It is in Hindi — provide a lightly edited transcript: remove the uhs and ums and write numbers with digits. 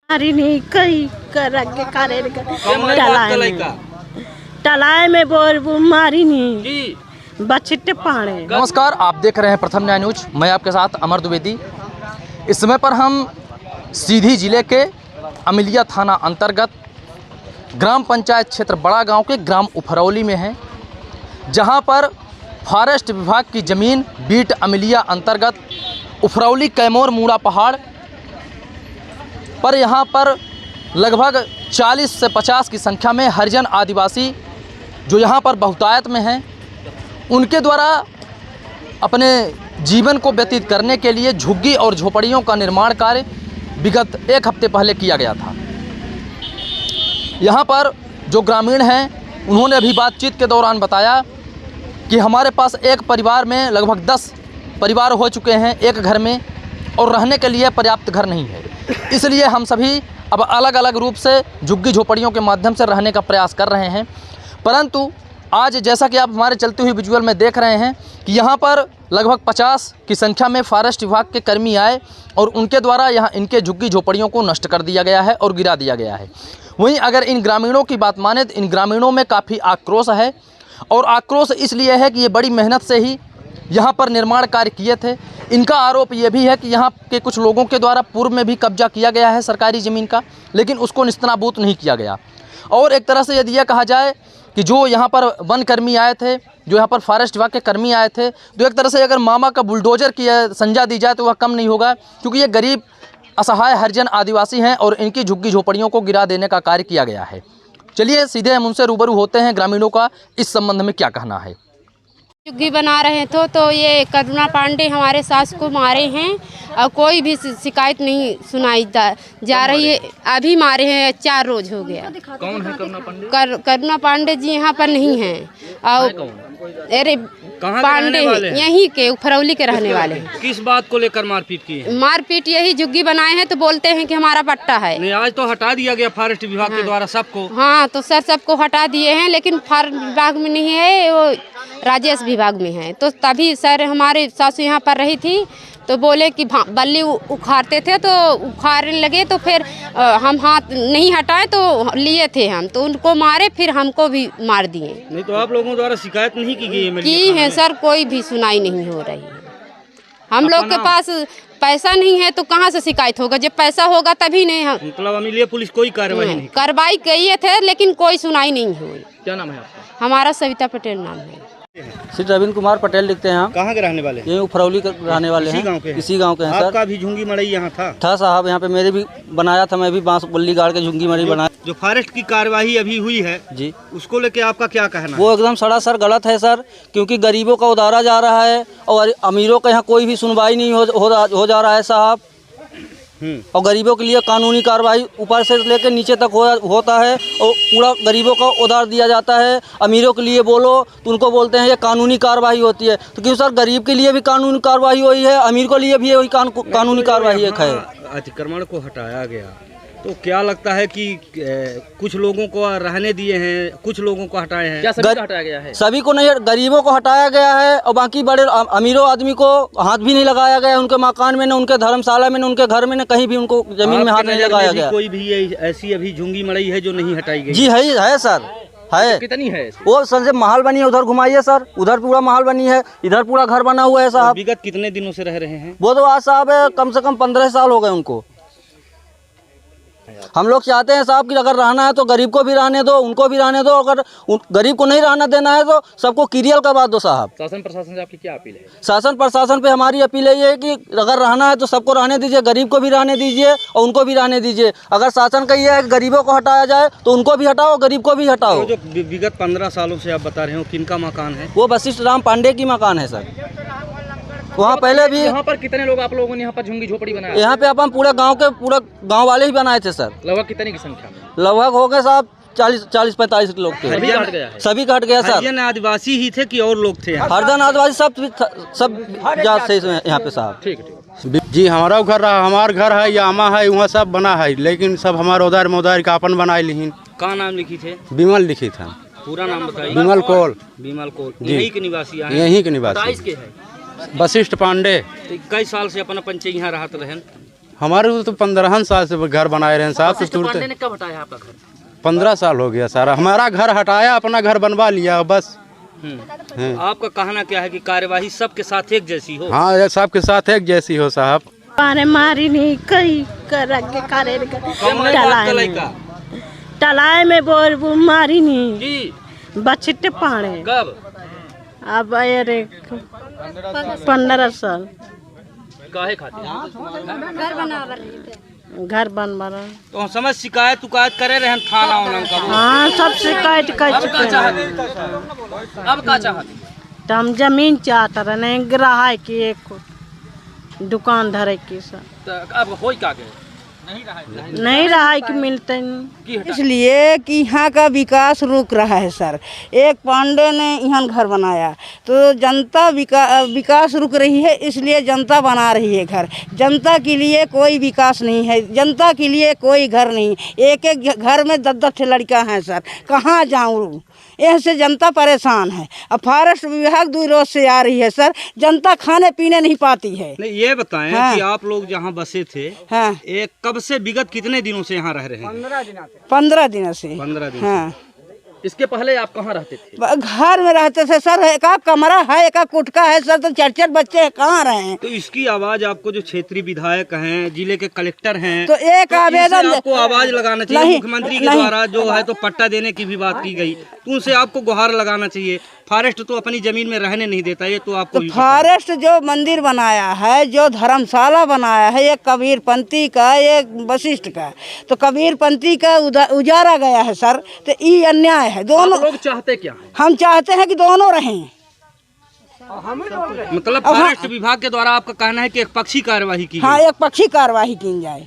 मारी नहीं कई कर के कारे टलाए में बोर मारी नहीं बचिट्टे पाने। नमस्कार, आप देख रहे हैं प्रथम न्याय न्यूज। मैं आपके साथ अमर द्विवेदी। इस समय पर हम सीधी जिले के अमिलिया थाना अंतर्गत ग्राम पंचायत क्षेत्र बड़ा गांव के ग्राम उफरौली में हैं, जहां पर फॉरेस्ट विभाग की ज़मीन बीट अमिलिया अंतर्गत उफरौली कैमोर मूड़ा पहाड़ पर यहां पर लगभग 40 से 50 की संख्या में हरिजन आदिवासी जो यहां पर बहुतायत में हैं, उनके द्वारा अपने जीवन को व्यतीत करने के लिए झुग्गी और झोपड़ियों का निर्माण कार्य विगत एक हफ्ते पहले किया गया था। यहाँ पर जो ग्रामीण हैं, उन्होंने अभी बातचीत के दौरान बताया कि हमारे पास एक परिवार में लगभग 10 परिवार हो चुके हैं एक घर में, और रहने के लिए पर्याप्त घर नहीं है। इसलिए हम सभी अब अलग अलग रूप से झुग्गी झोपड़ियों के माध्यम से रहने का प्रयास कर रहे हैं। परंतु आज जैसा कि आप हमारे चलते हुए विजुअल में देख रहे हैं कि यहाँ पर लगभग 50 की संख्या में फॉरेस्ट विभाग के कर्मी आए और उनके द्वारा यहाँ इनके झुग्गी झोपड़ियों को नष्ट कर दिया गया है और गिरा दिया गया है। वहीं अगर इन ग्रामीणों की बात माने तो इन ग्रामीणों में काफ़ी आक्रोश है, और आक्रोश इसलिए है कि ये बड़ी मेहनत से ही यहाँ पर निर्माण कार्य किए थे। इनका आरोप ये भी है कि यहाँ के कुछ लोगों के द्वारा पूर्व में भी कब्जा किया गया है सरकारी ज़मीन का, लेकिन उसको निस्तनाबूद नहीं किया गया। और एक तरह से यदि यह कहा जाए कि जो यहाँ पर वन कर्मी आए थे, जो यहाँ पर फॉरेस्ट विभाग के कर्मी आए थे, तो एक तरह से अगर मामा का बुलडोजर की संज्ञा दी जाए तो वह कम नहीं होगा, क्योंकि ये गरीब असहाय हरिजन आदिवासी हैं और इनकी झुग्गी झोपड़ियों को गिरा देने का कार्य किया गया है। चलिए सीधे हम उनसे रूबरू होते हैं, ग्रामीणों का इस संबंध में क्या कहना है। झुग्गी बना रहे थे तो ये करुणा पांडे हमारे सास को मारे हैं और कोई भी शिकायत नहीं सुनाई जा रही है। अभी मारे हैं, 4 रोज हो गया। कौन है करुणा पांडे? करुणा पांडे जी यहाँ पर नहीं हैं। और अरे पांडे यहीं के उफरौली के रहने वाले हैं। किस बात को लेकर मारपीट की है? मारपीट यही झुग्गी बनाए हैं तो बोलते हैं कि हमारा पट्टा है। नहीं, आज तो हटा दिया गया फॉरेस्ट विभाग के द्वारा सबको। हाँ, तो सर सबको हटा दिए हैं, लेकिन फॉरेस्ट विभाग में नहीं है, वो राजेश विभाग में है। तो तभी सर हमारे सासू यहाँ पर रही थी तो बोले कि बल्ली उखाड़ते थे तो उखाड़ने लगे, तो फिर हम हाथ नहीं हटाए तो लिए थे हम, तो उनको मारे, फिर हमको भी मार दिए। नहीं तो आप लोगों द्वारा शिकायत नहीं की गई? की है सर, कोई भी सुनाई नहीं हो रही है। हम लोग के पास पैसा नहीं है तो कहाँ से शिकायत होगा? जब पैसा होगा तभी नहीं। हम मतलब अमिलिया पुलिस कोई कार्रवाई किए थे, लेकिन कोई सुनाई नहीं हुई। क्या नाम है आपका? हमारा सविता पटेल नाम है। श्री रविंद्र कुमार पटेल लिखते हैं। कहाँ के रहने वाले? यही उफरौली के रहने वाले हैं। इसी गांव के हैं सर। आपका भी झुंगी मड़ई यहाँ था साहब, यहाँ पे मेरे भी बनाया था। मैं भी बांस बल्ली गाड़ के झुंगी मड़ई बनाया। जो फॉरेस्ट की कार्यवाही अभी हुई है जी, उसको लेके आपका क्या कहना है? वो एकदम सरासर गलत है सर, क्योंकि गरीबों का उधारा जा रहा है और अमीरों का यहाँ कोई भी सुनवाई नहीं हो जा रहा है साहब। और गरीबों के लिए कानूनी कार्रवाई ऊपर से लेकर नीचे तक होता है और पूरा गरीबों का उधार दिया जाता है। अमीरों के लिए बोलो तो उनको बोलते हैं ये कानूनी कार्रवाई होती है। तो क्यों सर, गरीब के लिए भी कानूनी कार्रवाई हुई है, अमीर के लिए भी वही कानूनी कार्रवाई एक है। अतिक्रमण को हटाया गया तो क्या लगता है कि कुछ लोगों को रहने दिए हैं, कुछ लोगों को हटाए हैं? क्या सभी को हटाया गया है? सभी को नहीं, गरीबों को हटाया गया है और बाकी बड़े अमीरों आदमी को हाथ भी नहीं लगाया गया। उनके मकान में, न उनके धर्मशाला में, न उनके घर में, न कहीं भी उनको जमीन में हाथ नहीं लगाया गया। कोई भी ऐसी अभी झुंगी मड़ई है जो नहीं हटाई गई? जी है सर, है। कितनी है? वो सर जब महल बनी है उधर घुमाइए सर, उधर पूरा महल बनी है, इधर पूरा घर बना हुआ है साहब। विगत कितने दिनों से रह रहे हैं? वो तो आज साहब कम से कम 15 साल हो गए उनको। हम लोग चाहते हैं साहब कि अगर रहना है तो गरीब को भी रहने दो, उनको भी रहने दो। अगर गरीब को नहीं रहना देना है तो सबको क्लियर करवा दो साहब। शासन प्रशासन से आपकी क्या अपील है? शासन प्रशासन पे हमारी अपील है ये कि अगर रहना है तो सबको रहने दीजिए, गरीब को भी रहने दीजिए और उनको भी रहने दीजिए। अगर शासन का ये है कि गरीबों को हटाया जाए तो उनको भी हटाओ, गरीब को भी हटाओ। जो विगत 15 सालों से आप बता रहे हो, किनका मकान है? वो वशिष्ठ राम पांडे की मकान है सर। वहाँ पहले भी। यहाँ पर कितने लोग आप लोगों ने यहाँ पर झुंगी झोपड़ी बनाया? यहाँ पे अपन पूरा गांव वाले ही बनाए थे सर। लगभग कितने की संख्या में? लगभग हो गए साहब 40-45 लोग थे। सभी कट गया सर। हरिजन आदिवासी ही थे कि और लोग थे? हरिजन आदिवासी सब यहाँ पे साहब। ठीक जी, हमारा घर है, यामा है, वहाँ सब बना है, लेकिन सब हमारे उधार मोदार का अपन बनाए लिखी। कहाँ नाम लिखी थे? विमल लिखी था। पूरा नाम बताइए। विमल कोल। यहीं के निवासी? यहीं के निवासी। वशिष्ठ पांडे। कई साल से अपन पंचे यहाँ रहते रहे? हमारे तो 15 साल से घर बनाए रहे हैं साहब। तो पांडे ने कब हटाया आपका घर? 15 साल हो गया सर। हमारा घर हटाया, अपना घर बनवा लिया बस। आपका कहना क्या है कि कार्यवाही सबके साथ एक जैसी हो? हाँ, ये सबके साथ एक जैसी हो साहब। पाने मारी नहीं कई कर के करे टलाए में बोर मारी नहीं बछिट पाने। कब? अब अरे 15 साल काहे खातिर? घर बनवा रहा। तो हम समझ शिकायत उकायत करे रहे थाना वाला का? हाँ, सब शिकायत कर चुके हैं। अब का चाहती? तो हम जमीन चाहते रहे ग्राहक की एक दुकान धरे की सर। तो अब होई का गए? नहीं रहा कि मिलते नहीं। इसलिए कि यहाँ का विकास रुक रहा है सर। एक पांडे ने यहाँ घर बनाया तो जनता विकास रुक रही है, इसलिए जनता बना रही है घर। जनता के लिए कोई विकास नहीं है, जनता के लिए कोई घर नहीं। एक एक घर में 10-10 लड़का हैं सर, कहाँ जाऊँ? ऐसे जनता परेशान है। अब फॉरेस्ट विभाग दूर रोज से आ रही है सर, जनता खाने पीने नहीं पाती है। नहीं, ये बताएं कि आप लोग जहाँ बसे थे, हाँ, एक कब से विगत कितने दिनों से यहाँ रह रहे हैं? 15 दिनों से। 15 दिन। हाँ, इसके पहले आप कहाँ रहते थे? घर में रहते थे सर। एक कमरा है, एक कुटका है सर, तो 4-4 बच्चे हैं, कहाँ रहे हैं? तो इसकी आवाज आपको जो क्षेत्रीय विधायक हैं, जिले के कलेक्टर हैं, तो एक आवेदन आपको आवाज लगाना चाहिए। मुख्यमंत्री के द्वारा जो है तो पट्टा देने की भी बात की गई, तो उनसे आपको गुहार लगाना चाहिए। फॉरेस्ट तो अपनी जमीन में रहने नहीं देता, ये तो आपको भी पता है। फॉरेस्ट जो मंदिर बनाया है, जो धर्मशाला बनाया है, एक कबीरपंथी का, एक वशिष्ठ का, तो कबीरपंथी का उजारा गया है सर। तो ये अन्याय है। दोनों लोग चाहते क्या है? हम चाहते हैं कि दोनों रहें। मतलब फॉरेस्ट विभाग के द्वारा आपका कहना है कि एक पक्षी कार्यवाही की हाँ, एक पक्षी कार्रवाई की जाए।